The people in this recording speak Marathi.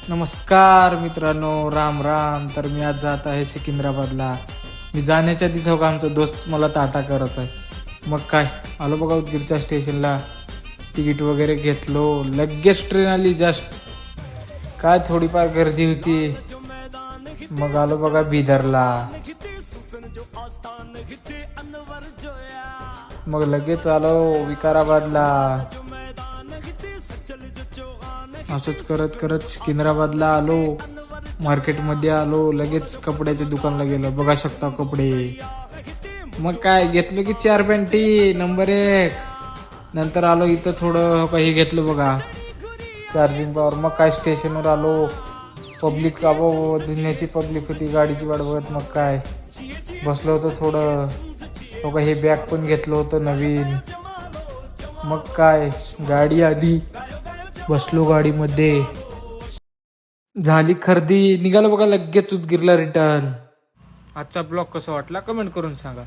नमस्कार मित्रांनो, राम राम. तर मी आज जात आहे सिकंदराबादला. मी जाण्याच्या आधीच हो का आमचा दोस्त मला टाटा करत आहे. मग काय आलो बघा उदगीरच्या स्टेशनला, तिकीट वगैरे घेतलो, लगेच ट्रेन आली जस्ट. काय थोडीफार गर्दी होती, मग आलो बघा बिदरला. मग लगेच आलो विकाराबादला. असंच करत करत सिकंदराबादला आलो, मार्केटमध्ये आलो, लगेच कपड्याच्या दुकानला गेलो. बघा शकता कपडे. मग काय घेतलं की 4 पॅन्टी नंबर 1. नंतर आलो इथं थोडं काही घेतलं बघा, चार्जिंग पॉवर. मग काय स्टेशनवर आलो, पब्लिक दुनियाची पब्लिक होती गाडीची वाट बघत. मग काय बसलो होतो थोडं, हो का हे बॅग पण घेतलं होतं नवीन. मग काय गाडी आली, बसलो गाडीमध्ये, झाली खरेदी, निघालो बघा लगेच उदगीरला रिटर्न. आजचा ब्लॉग कसा वाटला कमेंट करून सांगा.